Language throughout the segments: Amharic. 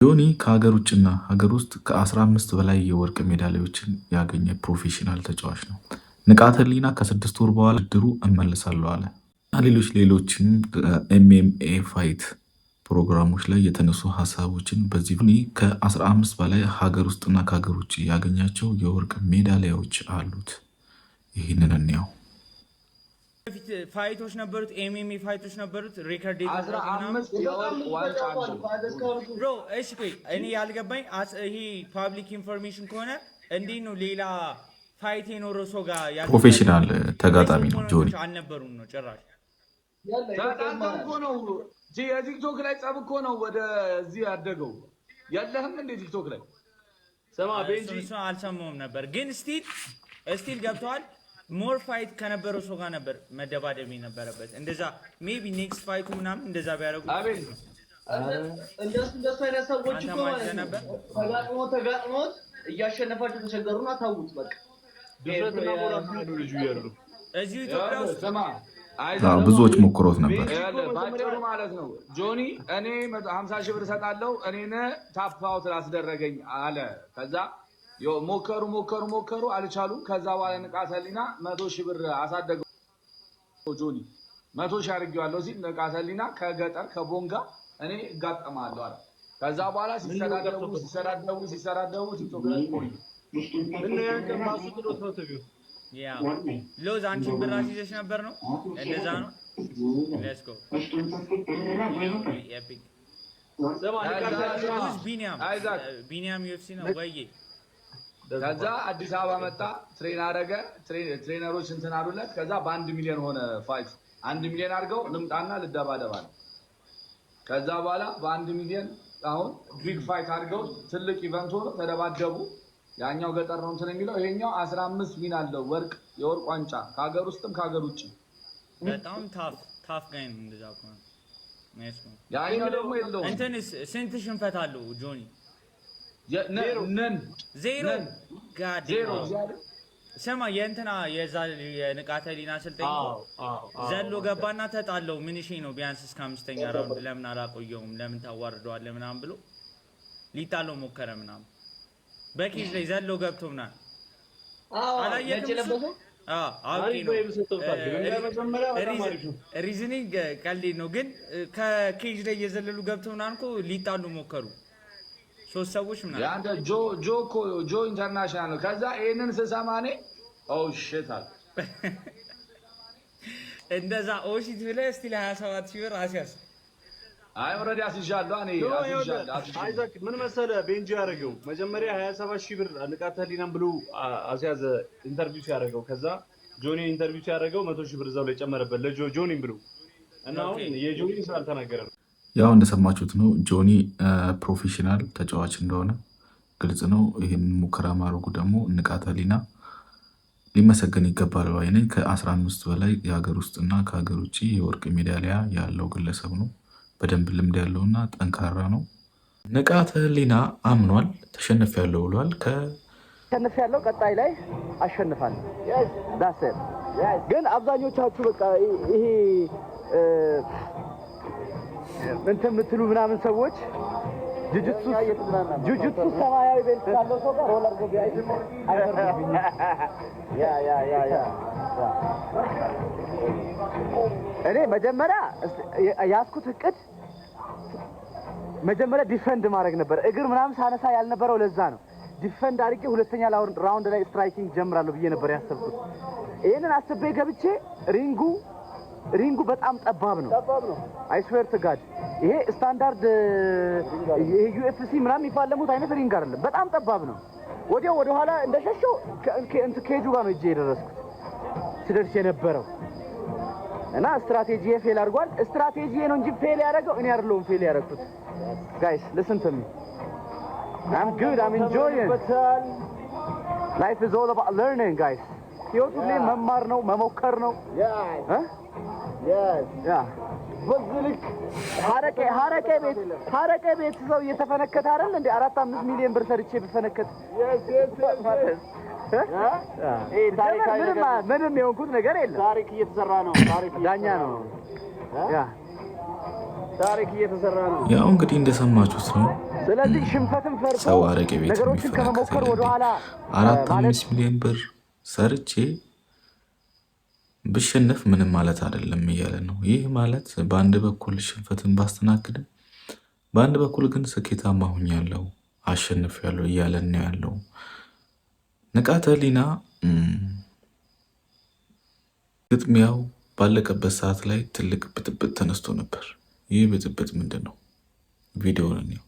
ጆኒ ከሀገር ውጭና ሀገር ውስጥ ከ15 በላይ የወርቅ ሜዳሊያዎችን ያገኘ ፕሮፌሽናል ተጫዋች ነው። ንቃተ ህሊና ከ6 ወር በኋላ ውድድሩ እመለሳለሁ አለ እና ሌሎችም ኤምኤምኤ ፋይት ፕሮግራሞች ላይ የተነሱ ሀሳቦችን በዚህ ከ15 በላይ ሀገር ውስጥና ከሀገር ውጭ ያገኛቸው የወርቅ ሜዳሊያዎች አሉት። ይህንን እንየው። ፋይቶች ነበሩት፣ ኤምኤምኤ ፋይቶች ነበሩት። ሪከርድ ብሮ እሺ፣ ቆይ እኔ ያልገባኝ ይሄ ፓብሊክ ኢንፎርሜሽን ከሆነ እንዴት ነው ሌላ ፋይት የኖረው ሰው ጋር ፕሮፌሽናል ተጋጣሚ ነው ጆኒ አልነበሩም ነው ጭራሽ ተጣጣምኮ ነው የቲክቶክ ላይ ጸብ እኮ ነው ወደዚህ ያደገው። የለህም እንደ ቲክቶክ ላይ ሰማ ቤንጂ አልሰማሁም ነበር፣ ግን ስቲል ገብተዋል። ሞር ፋይት ከነበረው ሰው ጋር ነበር መደባደብ የነበረበት። እንደዛ ሜቢ ኔክስት ፋይቱ ምናምን እንደዛ ቢያደርጉ እንደሱ አይነት ሰዎች እኮ ተጋጥሞት እያሸነፋቸው ተቸገሩና ታውት በቃ ድፍረትና ሞራል ነው ልጁ ያለው እዚሁ ኢትዮጵያ ውስጥ ሰማ ብዙዎች ሞክሮት ነበር ባጭሩ ማለት ነው። ጆኒ እኔ 50 ሺህ ብር እሰጣለሁ እኔን ታፕ አውት ላስደረገኝ አለ። ከዛ ሞከሩ አልቻሉም። ከዛ በኋላ ንቃተ ህሊና 100 ሺህ ብር አሳደገው። ጆኒ 100 ሺህ አድርጌዋለሁ ሲል ንቃተ ህሊና ከገጠር ከቦንጋ እኔ እጋጠማለሁ አለ። ከዛ በኋላ ሲሰዳደቡ ቲክቶክ ላይ ቆይ ምን ያንተ ማሱጥሮት ነው ተቢው ያ ሎዝ አንቺን ብር አስይዘሽ ነበር ነው እንደዛ ነው። ሌትስ ጎ ኤፒክ ቢኒያም ዩኤፍሲ ነው ወይ? ከዛ አዲስ አበባ መጣ፣ ትሬን አደረገ። ትሬነሮች እንትን አሉለት። ከዛ በ1 ሚሊዮን ሆነ ፋይት። 1 ሚሊዮን አድርገው ልምጣና ልደባደባል። ከዛ በኋላ በ1 ሚሊዮን አሁን ቢግ ፋይት አድርገው ትልቅ ኢቨንት ሆኖ ተደባደቡ። ያኛው ገጠር ነው እንትን የሚለው፣ ይሄኛው 15 ዊን አለው ወርቅ፣ የወርቅ ዋንጫ ከሀገር ውስጥም ከሀገር ውጭ። በጣም ታፍ ጋይ ነው እንደዛ ነው። ያኛው ደግሞ የለውም። እንትንስ ስንት ሽንፈት አለው ጆኒ? ዜሮ ስማ፣ የእንትና የንቃተ ህሊና አሰልጣኝ ዘሎ ገባና ተጣለው። ምን እሺ ነው ቢያንስ እስከ 5ኛ ራውንድ ለምን አላቆየውም ለምን ታዋርደዋለህ ምናምን ብሎ ሊጣለው ሞከረ ምናምን። በኪዝ ላይ ዘሎ ገብቶ ምናምን አላየንም። ሪዝኒንግ ቀልድ ነው፣ ግን ከኬጅ ላይ የዘለሉ ገብቶ ምናምን እኮ ሊጣሉ ሞከሩ። 3 ሰዎች ምናምን ያንተ ጆ ኢንተርናሽናል ነው። ከዛ ይሄንን ስሰማኔ ኦ ሺት አለ እንደዛ ኦሺት ብለህ እስቲ 27 ሺህ ብር አስያዝ። አይ ኦሬዲ አስይዣለሁ እኔ አስይዣለሁ። አይዛክ ምን መሰለህ ቤንጂ ያደረገው መጀመሪያ 27 ሺህ ብር ንቃተ ህሊናም ብሎ አስያዘ ኢንተርቪው ሲያደርገው። ከዛ ጆኒ ኢንተርቪው ሲያደርገው 100 ሺህ ብር እዛው ላይ ጨመረበት ለጆኒም ብሎ እና አሁን የጆኒ ስላልተናገረ ነው። ያው እንደሰማችሁት ነው። ጆኒ ፕሮፌሽናል ተጫዋች እንደሆነ ግልጽ ነው። ይህን ሙከራ ማድረጉ ደግሞ ንቃተ ህሊና ሊመሰገን ይገባል ባይ ነኝ። ከ15 በላይ የሀገር ውስጥና ከሀገር ውጭ የወርቅ ሜዳሊያ ያለው ግለሰብ ነው። በደንብ ልምድ ያለውና ጠንካራ ነው። ንቃተ ህሊና አምኗል። ተሸንፌያለሁ ብሏል። ተሸንፌያለሁ፣ ቀጣይ ላይ አሸንፋለሁ። ግን አብዛኞቻችሁ በቃ ይሄ እንትን የምትሉ ምናምን ሰዎች ጁጁትሱ ሰማያዊ ቤልት ያለው ሰው ጋር ሮለር ጎቢ አይፈርድብኝም። እኔ መጀመሪያ ያስኩት እቅድ መጀመሪያ ዲፈንድ ማድረግ ነበር። እግር ምናምን ሳነሳ ያልነበረው ለዛ ነው። ዲፈንድ አድርጌ ሁለተኛ ራውንድ ላይ ስትራይኪንግ ጀምራለሁ ብዬ ነበር ያሰብኩት። ይሄንን አስቤ ገብቼ ሪንጉ በጣም ጠባብ ነው። አይ ስዌር ቱ ጋድ ይሄ ስታንዳርድ ዩኤፍሲ ምናምን የሚፋለሙት አይነት ሪንግ አይደለም። በጣም ጠባብ ነው። ወዲያው ወደ ኋላ እንደሸሸው ኬጁ ጋር ነው እጄ የደረስኩት ስደርስ የነበረው እና ስትራቴጂ ፌል አድርጓል። ስትራቴጂ ነው እንጂ ፌል ያደረገው እኔ አይደለሁም ፌል ያደረኩት። ጋይስ listen to me. I'm good. I'm enjoying it. Life is all about learning, guys. ህይወት ሁሌ መማር ነው፣ መሞከር ነው። በዝልክ ሐረቄ ቤት ሰው እየተፈነከተ አይደል እንዴ? 4-5 ሚሊዮን ብር ሰርቼ ብፈነከት ምንም የሆንኩት ነገር የለም። ታሪክ እየተሰራ ነው። ታሪክ ዳኛ ነው። ታሪክ እየተሰራ ነው። ያው እንግዲህ እንደሰማችሁት ነው። ስለዚህ ሽንፈትን ፈርቶ ሰው አረቄ ቤት ነገሮችን ከመሞከር ወደ ኋላ 4-5 ሚሊዮን ብር ሰርቼ ብሸነፍ ምንም ማለት አይደለም እያለ ነው። ይህ ማለት በአንድ በኩል ሽንፈትን ባስተናግድም በአንድ በኩል ግን ስኬታማ ሆኛለሁ አሸንፊያለሁ እያለን ነው ያለው። ንቃተ ህሊና ግጥሚያው ባለቀበት ሰዓት ላይ ትልቅ ብጥብጥ ተነስቶ ነበር። ይህ ብጥብጥ ምንድን ነው? ቪዲዮውን እንየው።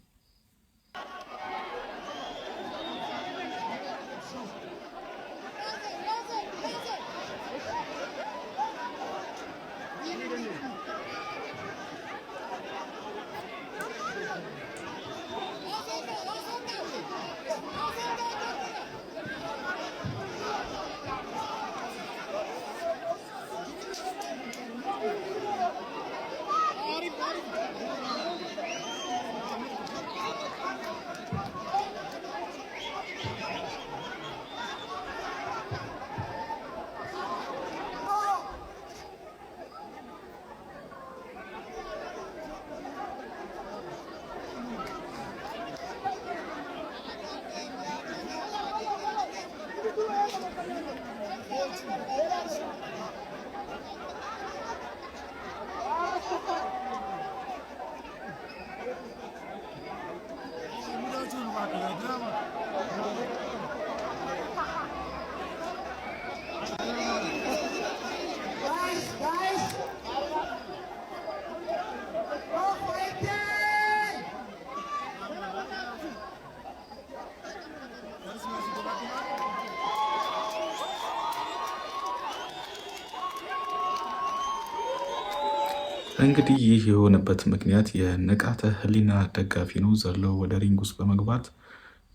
እንግዲህ ይህ የሆነበት ምክንያት የንቃተ ህሊና ደጋፊ ነው ዘሎ ወደ ሪንግ ውስጥ በመግባት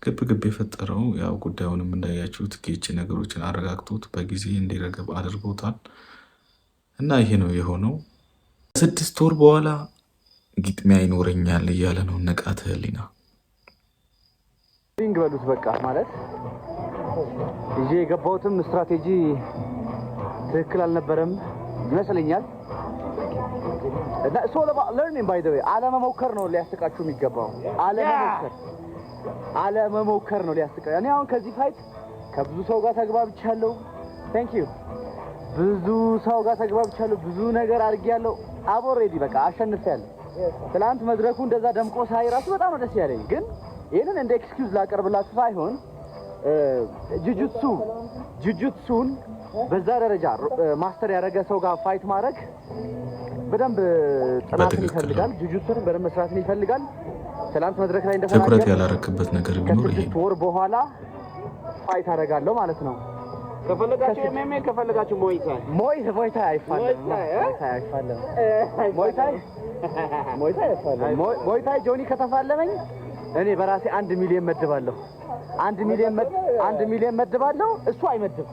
ግብ ግብ የፈጠረው። ያው ጉዳዩንም እንዳያችሁት ጌች ነገሮችን አረጋግጦት በጊዜ እንዲረገብ አድርጎታል እና ይሄ ነው የሆነው። 6 ወር በኋላ ግጥሚያ ይኖረኛል እያለ ነው ንቃተ ህሊና። ሪንግ በሉት በቃ ማለት ይዤ የገባሁትም ስትራቴጂ ትክክል አልነበረም ይመስለኛል። እና it's all about learning by the way አለመሞከር ነው ሊያስቃችሁ የሚገባው። አለመሞከር ነው ሊያስቃችሁ። እኔ አሁን ከዚህ ፋይት ከብዙ ሰው ጋር ተግባብቻለሁ። thank you ብዙ ሰው ጋር ተግባብቻለሁ። ብዙ ነገር አድርጌያለሁ። ኦልሬዲ በቃ አሸንፌያለሁ። ትናንት መድረኩ እንደዛ ደምቆ ሳይ ራሱ በጣም ደስ ያለኝ፣ ግን ይሄንን እንደ ኤክስኪውዝ ላቀርብላችሁ ሳይሆን ጁጁትሱን በዛ ደረጃ ማስተር ያደረገ ሰው ጋር ፋይት ማድረግ በደንብ ጥናትን ይፈልጋል። ጁጁትሱን በደንብ መስራትን ይፈልጋል። ትናንት መድረክ ላይ እንደተናገረ ትኩረት ያላረክበት ነገር ቢኖር ይሄ ወር በኋላ ፋይት አደርጋለሁ ማለት ነው። ከፈለጋችሁ ኤምኤምኤ ከፈለጋችሁ ሞይታይ አይፋለም። ሞይታይ ጆኒ ከተፋለመኝ እኔ በራሴ 1 ሚሊዮን መድባለሁ። 1 ሚሊዮን መድባለሁ። እሱ አይመድብ።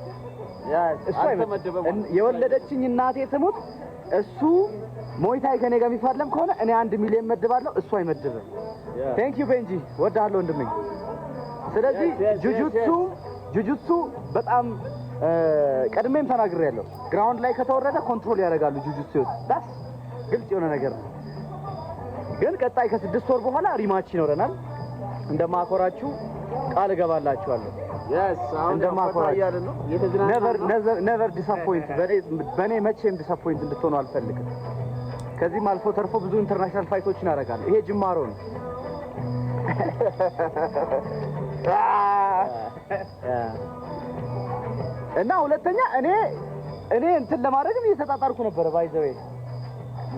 የወለደችኝ እናቴ ትሙት እሱ ሞይታይ ከኔ ጋር የሚፋለም ከሆነ እኔ 1 ሚሊዮን መድባለሁ። እሱ አይመድብም። ቴንክ ዩ ቤንጂ ወዳለሁ ወንድሜ። ስለዚህ ጁጁትሱ በጣም ቀድሜም ተናግሬያለሁ። ግራውንድ ላይ ከተወረደ ኮንትሮል ያደርጋሉ ጁጁትሱ። ዳስ ግልጽ የሆነ ነገር ነው። ግን ቀጣይ ከ6 ወር በኋላ ሪማች ይኖረናል። እንደማኮራችሁ ቃል እገባላችኋለሁ። እንደማኮራችሁ never disappoint። በኔ መቼም ዲስአፖይንት እንድትሆኑ አልፈልግም። ከዚህም አልፎ ተርፎ ብዙ ኢንተርናሽናል ፋይቶችን አደርጋለሁ። ይሄ ጅማሮ ነው። እና ሁለተኛ እኔ እንትን ለማድረግም እየተጣጣርኩ ነበር። ባይዘዌ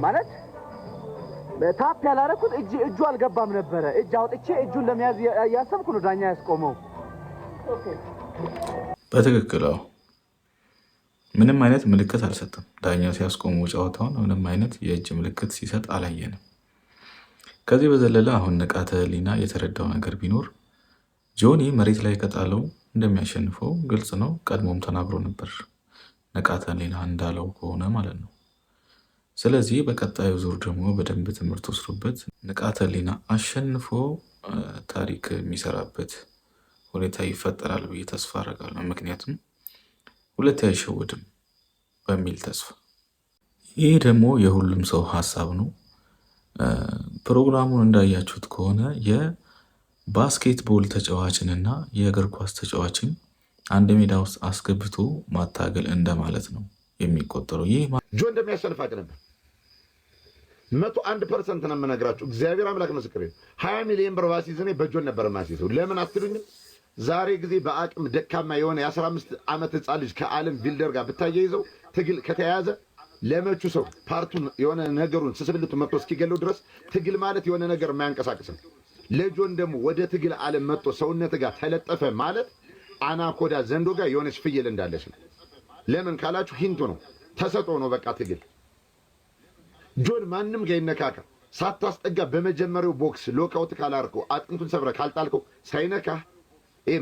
ማለት ታፕ ያላረኩት እጁ አልገባም ነበረ። እጅ አውጥቼ እጁን ለመያዝ ያሰብኩ ነው ዳኛ ያስቆመው። በትክክል ምንም አይነት ምልክት አልሰጠም። ዳኛው ሲያስቆመው ጨዋታውን ምንም አይነት የእጅ ምልክት ሲሰጥ አላየንም። ከዚህ በዘለለ አሁን ንቃተ ህሊና የተረዳው ነገር ቢኖር ጆኒ መሬት ላይ ከጣለው እንደሚያሸንፈው ግልጽ ነው። ቀድሞም ተናግሮ ነበር ንቃተ ህሊና እንዳለው ከሆነ ማለት ነው። ስለዚህ በቀጣዩ ዙር ደግሞ በደንብ ትምህርት ወስዶበት ንቃተ ህሊና አሸንፎ ታሪክ የሚሰራበት ሁኔታ ይፈጠራል ብዬ ተስፋ አደርጋለሁ። ምክንያቱም ሁለት አይሸወድም በሚል ተስፋ። ይህ ደግሞ የሁሉም ሰው ሀሳብ ነው። ፕሮግራሙን እንዳያችሁት ከሆነ የባስኬትቦል ተጫዋችንና የእግር ኳስ ተጫዋችን አንድ ሜዳ ውስጥ አስገብቶ ማታገል እንደማለት ነው የሚቆጠረው። ይህ ጆ እንደሚያሸንፍ አውቅ ነበር። 101% ነው የምነግራችሁ። እግዚአብሔር አምላክ ምስክሬ ነው። 20 ሚሊዮን ብር ባሲዝ እኔ በጆን ነበር ማሲዘው። ለምን አትሉኝም? ዛሬ ጊዜ በአቅም ደካማ የሆነ የ15 ዓመት ህፃን ልጅ ከዓለም ቢልደር ጋር ብታያይዘው ትግል ከተያያዘ ለመቹ ሰው ፓርቱን የሆነ ነገሩን ስስብልቱ መጥቶ እስኪገለው ድረስ ትግል ማለት የሆነ ነገር የማያንቀሳቅስ ነው። ለጆን ደግሞ ወደ ትግል ዓለም መጥቶ ሰውነት ጋር ተለጠፈ ማለት አናኮዳ ዘንዶ ጋር የሆነች ፍየል እንዳለች ነው። ለምን ካላችሁ ሂንቱ ነው፣ ተሰጦ ነው። በቃ ትግል ጆን ማንም ጋር ይነካካ ሳታስጠጋ በመጀመሪያው ቦክስ ሎካውት ካላርከው አጥንቱን ሰብረ ካልጣልከው ሳይነካ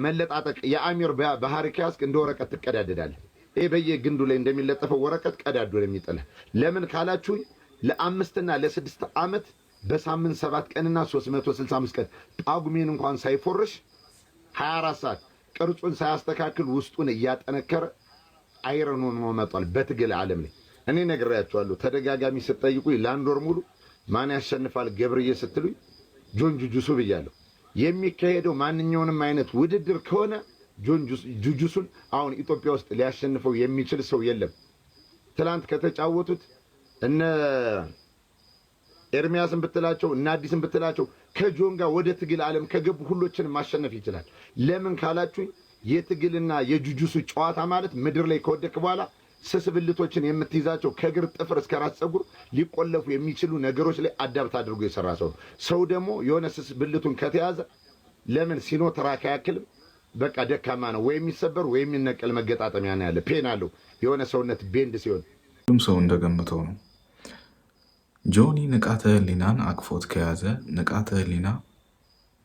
መለጣጠቅ የአሚር ባህሪ ከያዝክ እንደ ወረቀት ትቀዳደዳለህ። በየግንዱ ላይ እንደሚለጠፈው ወረቀት ቀዳዶ ነው የሚጥልህ። ለምን ካላችሁ ለ5 እና ለ6 ዓመት በሳምንት 7 ቀንና 365 ቀን ጳጉሜን እንኳን ሳይፎርሽ 24 ሰዓት ቅርጹን ሳያስተካክል ውስጡን እያጠነከረ አይረን ሆኖ መጥቷል በትግል ዓለም ላይ። እኔ ነግሬያችኋለሁ። ተደጋጋሚ ስትጠይቁኝ ለአንድ ወር ሙሉ ማን ያሸንፋል ገብርዬ ስትሉኝ ጆን ጁጁሱ ብያለሁ። የሚካሄደው ማንኛውንም አይነት ውድድር ከሆነ ጆን ጁጁሱን አሁን ኢትዮጵያ ውስጥ ሊያሸንፈው የሚችል ሰው የለም። ትላንት ከተጫወቱት እነ ኤርሚያስን ብትላቸው እና አዲስን ብትላቸው ከጆን ጋር ወደ ትግል ዓለም ከገቡ ሁሎችን ማሸነፍ ይችላል። ለምን ካላችሁኝ የትግልና የጁጁሱ ጨዋታ ማለት ምድር ላይ ከወደቅ በኋላ ስስብልቶችን የምትይዛቸው ከእግር ጥፍር እስከ ራስ ፀጉር ሊቆለፉ የሚችሉ ነገሮች ላይ አዳብት አድርጎ የሰራ ሰው ነው። ሰው ደግሞ የሆነ ስስብልቱን ከተያዘ ለምን ሲኖ ትራክ አያክልም? በቃ ደካማ ነው። ወይ የሚሰበር ወይ የሚነቀል መገጣጠሚያ ነው ያለ ፔን አለው የሆነ ሰውነት ቤንድ ሲሆን ሁሉም ሰው እንደገመተው ነው። ጆኒ ንቃተ ህሊናን አቅፎት ከያዘ ንቃተ ህሊና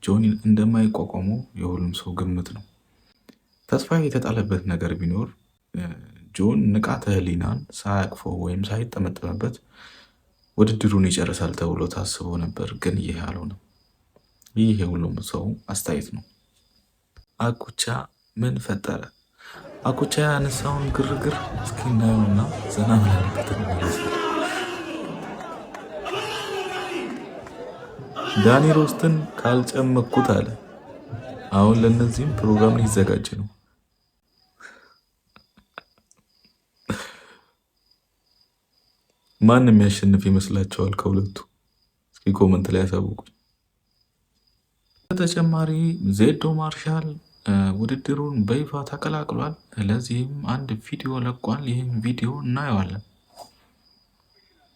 ጆኒን እንደማይቋቋመው የሁሉም ሰው ግምት ነው። ተስፋ የተጣለበት ነገር ቢኖር ጆን ንቃተ ህሊናን ሳያቅፈው ወይም ሳይጠመጠምበት ውድድሩን ይጨርሳል ተብሎ ታስቦ ነበር። ግን ይህ አልሆነም። ይህ የሁሉም ሰው አስተያየት ነው። አኩቻ ምን ፈጠረ? አኩቻ ያነሳውን ግርግር እስኪ እናየውና ዘና ብለንበት እንመለስ። ዳኒ ሮስትን ካልጨመኩት አለ። አሁን ለእነዚህም ፕሮግራም ሊዘጋጅ ነው። ማን የሚያሸንፍ ይመስላችኋል ከሁለቱ? እስኪ ኮመንት ላይ ያሳውቁኝ። በተጨማሪ ዜዶ ማርሻል ውድድሩን በይፋ ተቀላቅሏል። ለዚህም አንድ ቪዲዮ ለቋል። ይህም ቪዲዮ እናየዋለን።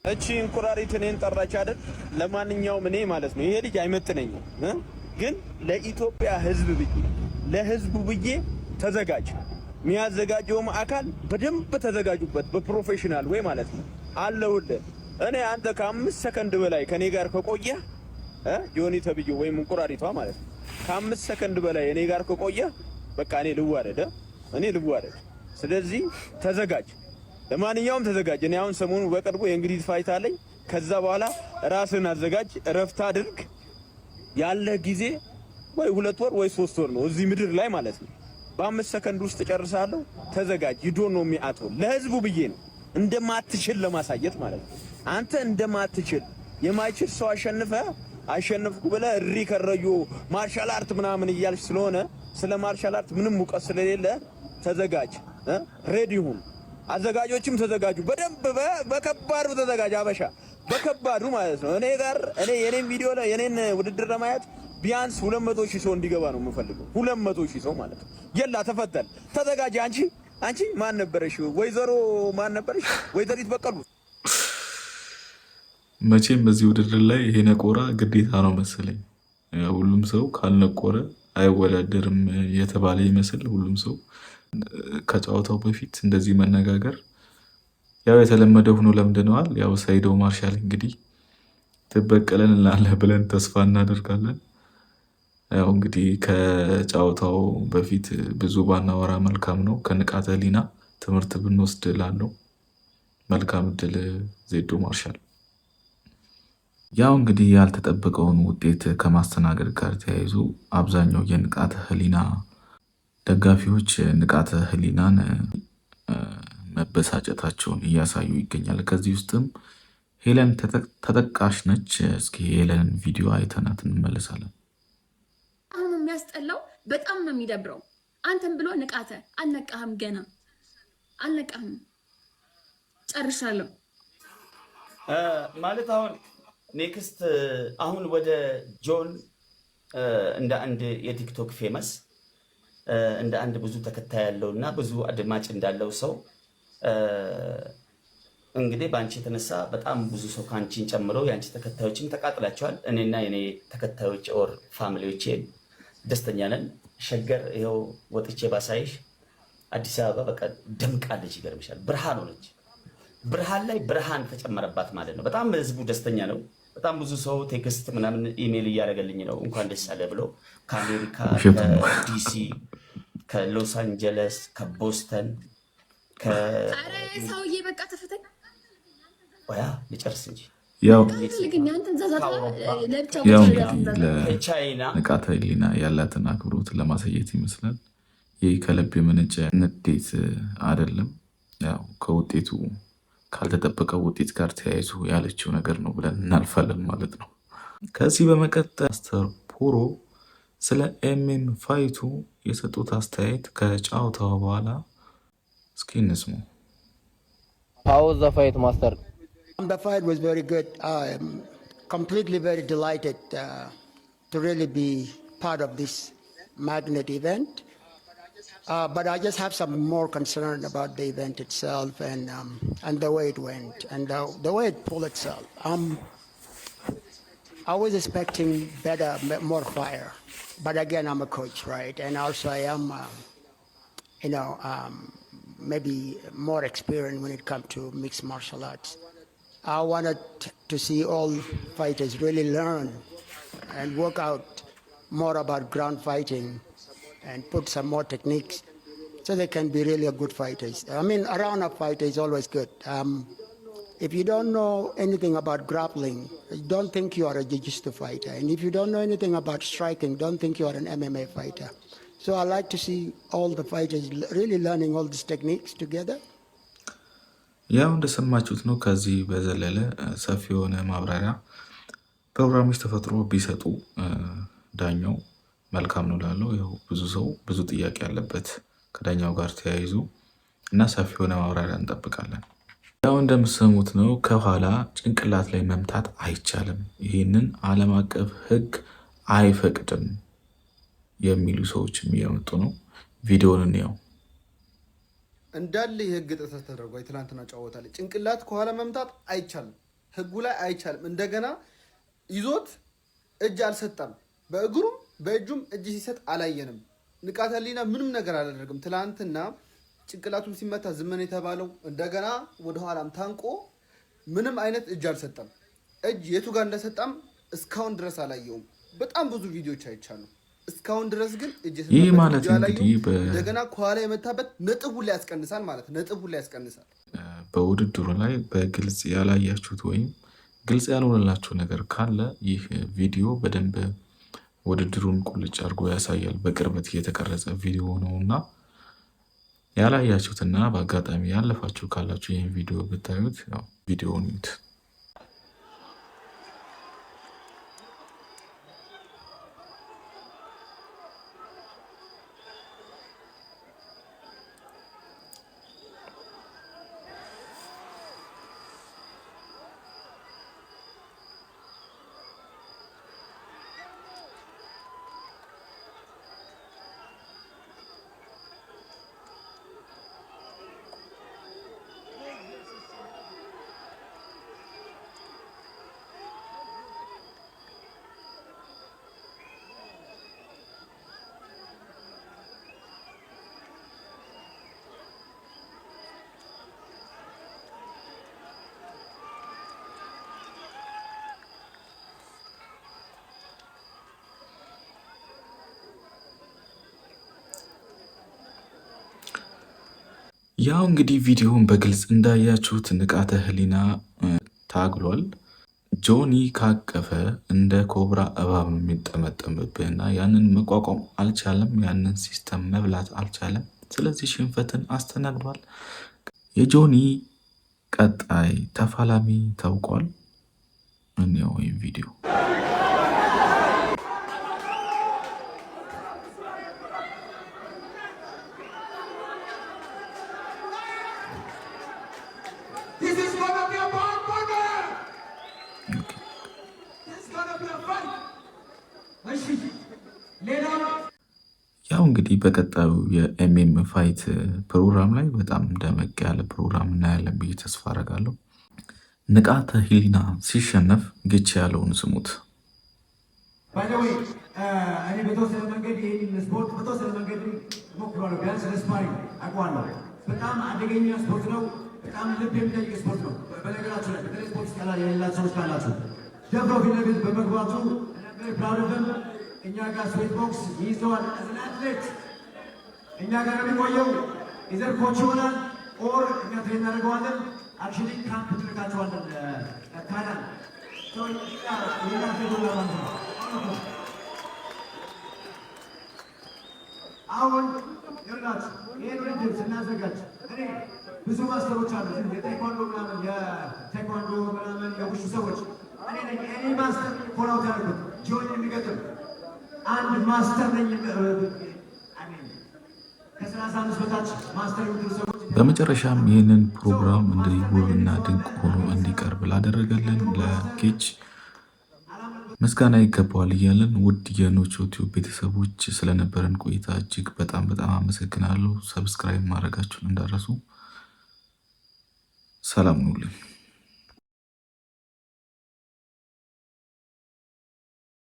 እቺ እንቁራሪት እኔን ጠራች አይደል? ለማንኛውም እኔ ማለት ነው ይሄ ልጅ አይመጥነኝም፣ ግን ለኢትዮጵያ ሕዝብ ብዬ ለሕዝቡ ብዬ ተዘጋጅ። የሚያዘጋጀውም አካል በደንብ ተዘጋጁበት፣ በፕሮፌሽናል ወይ ማለት ነው አለውልህ። እኔ አንተ ከ5 ሰከንድ በላይ ከኔ ጋር ከቆየ ጆኒ ተብዬው ወይም እንቁራሪቷ ማለት ነው ከ5 ሰከንድ በላይ እኔ ጋር ከቆየ በቃ እኔ ልዋረድ። ስለዚህ ተዘጋጅ፣ ለማንኛውም ተዘጋጅ። እኔ አሁን ሰሞኑ በቅርቡ የእንግሊዝ ፋይት አለኝ። ከዛ በኋላ ራስን አዘጋጅ፣ እረፍት አድርግ። ያለ ጊዜ ወይ 2 ወር ወይ 3 ወር ነው እዚህ ምድር ላይ ማለት ነው። በ5 ሰከንድ ውስጥ ጨርሳለሁ። ተዘጋጅ። ይዶ ነው የሚያጠው ለህዝቡ ብዬ ነው እንደማትችል ለማሳየት ማለት ነው። አንተ እንደማትችል የማይችል ሰው አሸነፍኩ ብለህ እሪ ከረዩ ማርሻል አርት ምናምን እያልሽ ስለሆነ ስለ ማርሻል አርት ምንም እውቀት ስለሌለ ተዘጋጅ፣ ሬዲ ሁን። አዘጋጆችም ተዘጋጁ፣ በደንብ በከባዱ ተዘጋጅ። አበሻ በከባዱ ማለት ነው። እኔ የኔን ቪዲዮ ላይ የኔን ውድድር ለማየት ቢያንስ 200,000 ሰው እንዲገባ ነው የምፈልገው። 200,000 ሰው ማለት ነው። የላ ተፈተል፣ ተዘጋጅ። አንቺ ማን ነበረሽ? ወይዘሮ ማን ነበረሽ? ወይዘሪት በቀሉ። መቼም በዚህ ውድድር ላይ ይሄ ነቆራ ግዴታ ነው መሰለኝ። ሁሉም ሰው ካልነቆረ አይወዳደርም የተባለ ይመስል ሁሉም ሰው ከጨዋታው በፊት እንደዚህ መነጋገር ያው የተለመደ ሆኖ ለምደነዋል። ያው ሰይዶ ማርሻል እንግዲህ ትበቀለን ላለ ብለን ተስፋ እናደርጋለን። ያው እንግዲህ ከጨዋታው በፊት ብዙ ባናወራ መልካም ነው። ከንቃተ ህሊና ትምህርት ብንወስድ ላለው መልካም እድል ዜዶ ማርሻል። ያው እንግዲህ ያልተጠበቀውን ውጤት ከማስተናገድ ጋር ተያይዞ አብዛኛው የንቃተ ህሊና ደጋፊዎች ንቃተ ህሊናን መበሳጨታቸውን እያሳዩ ይገኛል። ከዚህ ውስጥም ሄለን ተጠቃሽ ነች። እስኪ ሄለንን ቪዲዮ አይተናት እንመለሳለን። አሁን የሚያስጠላው በጣም ነው የሚደብረው። አንተም ብሎ ንቃተ አልነቃህም፣ ገና አልነቃህም። ጨርሻለሁ ማለት አሁን ኔክስት አሁን ወደ ጆን እንደ አንድ የቲክቶክ ፌመስ እንደ አንድ ብዙ ተከታይ ያለው እና ብዙ አድማጭ እንዳለው ሰው እንግዲህ በአንቺ የተነሳ በጣም ብዙ ሰው ከአንቺን ጨምሮ የአንቺ ተከታዮችም ተቃጥላቸዋል። እኔና የኔ ተከታዮች ኦር ፋሚሊዎቼ ደስተኛ ነን። ሸገር ይኸው ወጥቼ ባሳይሽ አዲስ አበባ በቃ ደምቃለች። ይገርምሻል፣ ብርሃን ሆነች። ብርሃን ላይ ብርሃን ተጨመረባት ማለት ነው። በጣም ህዝቡ ደስተኛ ነው። በጣም ብዙ ሰው ቴክስት ምናምን ኢሜይል እያደረገልኝ ነው እንኳን ደስ አለ ብሎ ከአሜሪካ፣ ከዲሲ፣ ከሎስ አንጀለስ፣ ከቦስተን ሰውዬ በቃ ተፈተኝ ወያ ልጨርስ እንጂ ያው ንቃተ ህሊና ያላትን አክብሮት ለማሳየት ይመስላል። ይህ ከልብ የመነጨ ንዴት አይደለም። ያው ከውጤቱ ካልተጠበቀው ውጤት ጋር ተያይዞ ያለችው ነገር ነው ብለን እናልፋለን ማለት ነው። ከዚህ በመቀጠል ማስተር ፖሮ ስለ ኤምኤም ፋይቱ የሰጡት አስተያየት ከጨዋታው በኋላ እስኪ እንስሙ። How was the fight, Master? The fight was very good. I'm completely very delighted to really be part of this magnet event. But I just have some more concern about the event itself and the way it went and the way it pulled itself. I was expecting better, more fire. But again, I'm a coach, right? And also I am, maybe more experienced when it comes to mixed martial arts. I wanted to see all fighters really learn and work out more about ground fighting and put some more techniques so they can be really a good fighters. I mean, a round-up fighter is always good. If you don't know anything about grappling, don't think you are a jiu-jitsu fighter. And if you don't know anything about striking, don't think you are an MMA fighter. So I like to see all the fighters really learning all these techniques together. ያው እንደሰማችሁት ነው። ከዚህ በዘለለ ሰፊ የሆነ ማብራሪያ ፕሮግራሞች ተፈጥሮ ቢሰጡ ዳኛው መልካም ነው ላለው። ያው ብዙ ሰው ብዙ ጥያቄ ያለበት ከዳኛው ጋር ተያይዞ እና ሰፊ የሆነ ማብራሪያ እንጠብቃለን። ያው እንደምሰሙት ነው። ከኋላ ጭንቅላት ላይ መምታት አይቻልም፣ ይህንን ዓለም አቀፍ ሕግ አይፈቅድም የሚሉ ሰዎችም እየመጡ ነው። ቪዲዮውን ያው እንዳለ የህግ ጥሰት ተደርጓል። ትናንትና ጨዋታ ላይ ጭንቅላት ከኋላ መምታት አይቻልም፣ ህጉ ላይ አይቻልም። እንደገና ይዞት እጅ አልሰጠም፣ በእግሩም በእጁም እጅ ሲሰጥ አላየንም። ንቃተ ህሊና ምንም ነገር አላደረግም። ትናንትና ጭንቅላቱን ሲመታ ዝም ነው የተባለው። እንደገና ወደኋላም ታንቆ ምንም አይነት እጅ አልሰጠም። እጅ የቱ ጋር እንደሰጠም እስካሁን ድረስ አላየውም። በጣም ብዙ ቪዲዮዎች አይቻሉ። እስካሁን ድረስ ግን ይህ ማለት እንግዲህ እንደገና ከኋላ የመታበት ነጥቡ ላይ ያስቀንሳል ማለት ነጥቡ ላይ ያስቀንሳል። በውድድሩ ላይ በግልጽ ያላያችሁት ወይም ግልጽ ያልሆነላችሁ ነገር ካለ ይህ ቪዲዮ በደንብ ውድድሩን ቁልጭ አድርጎ ያሳያል። በቅርበት የተቀረጸ ቪዲዮ ነውና ያላያችሁትና በአጋጣሚ ያለፋችሁ ካላችሁ ይህን ቪዲዮ ብታዩት ያው ቪዲዮውን ይዩት። ያው እንግዲህ ቪዲዮውን በግልጽ እንዳያችሁት ንቃተ ህሊና ታግሏል። ጆኒ ካቀፈ እንደ ኮብራ እባብ ነው የሚጠመጠምብህና ያንን መቋቋም አልቻለም። ያንን ሲስተም መብላት አልቻለም። ስለዚህ ሽንፈትን አስተናግዷል። የጆኒ ቀጣይ ተፋላሚ ታውቋል። እንየው ወይም ቪዲዮ ያው እንግዲህ በቀጣዩ የኤምኤም ፋይት ፕሮግራም ላይ በጣም ደመቅ ያለ ፕሮግራም እናያለን ብዬ ተስፋ አደርጋለሁ። ንቃተ ህሊና ሲሸነፍ ግች ያለውን ስሙት። እኔ በተወሰነ መንገድ ይህን ስፖርት በተወሰነ መንገድ ሞክሯለሁ። ቢያንስ ለስፓሪ አውቀዋለሁ። በጣም አደገኛ ስፖርት ነው። በጣም ልብ የሚጠይቅ ስፖርት ነው። በነገራችሁ ላይ በተለይ ስፖርት ስቃላ የሌላቸው ሰዎች ካላችሁ ደፍረው ፊት ለፊት በመግባቱ ፕራውድም እኛ ጋር ስዌት ቦክስ ይይዘዋል። እዝን አትሌት እኛ ጋር የሚቆየው ኢዘር ኮች ይሆናል ኦር እኛ ትሬን እናደርገዋለን። አክቹዋሊ ካምፕ ትልካቸዋለን ካናል ሌላ ፌዶላ ማለት ነው። አሁን ይላችሁ ይህን ውድድር ስናዘጋጅ እኔ ብዙ ማስተሮች አሉ። የቴኳንዶ ምናምን የቴኳንዶ ምናምን የውሹ ሰዎች እኔ ነኝ እኔ ማስተር ኮላውት ያደርጉት ጆን የሚገጥም አንድ ማስተር ነኝ። ከ35 በታች ማስተር የምትሉ ሰዎች በመጨረሻም ይህንን ፕሮግራም እንደዚህ ውብና ድንቅ ሆኖ እንዲቀርብ ላደረገልን ለኬች ምስጋና ይገባዋል እያለን ውድ የኖቾ ቲዩብ ቤተሰቦች ስለነበረን ቆይታ እጅግ በጣም አመሰግናለሁ። ሰብስክራይብ ማድረጋችሁን እንዳረሱ። ሰላም ሁኑልኝ።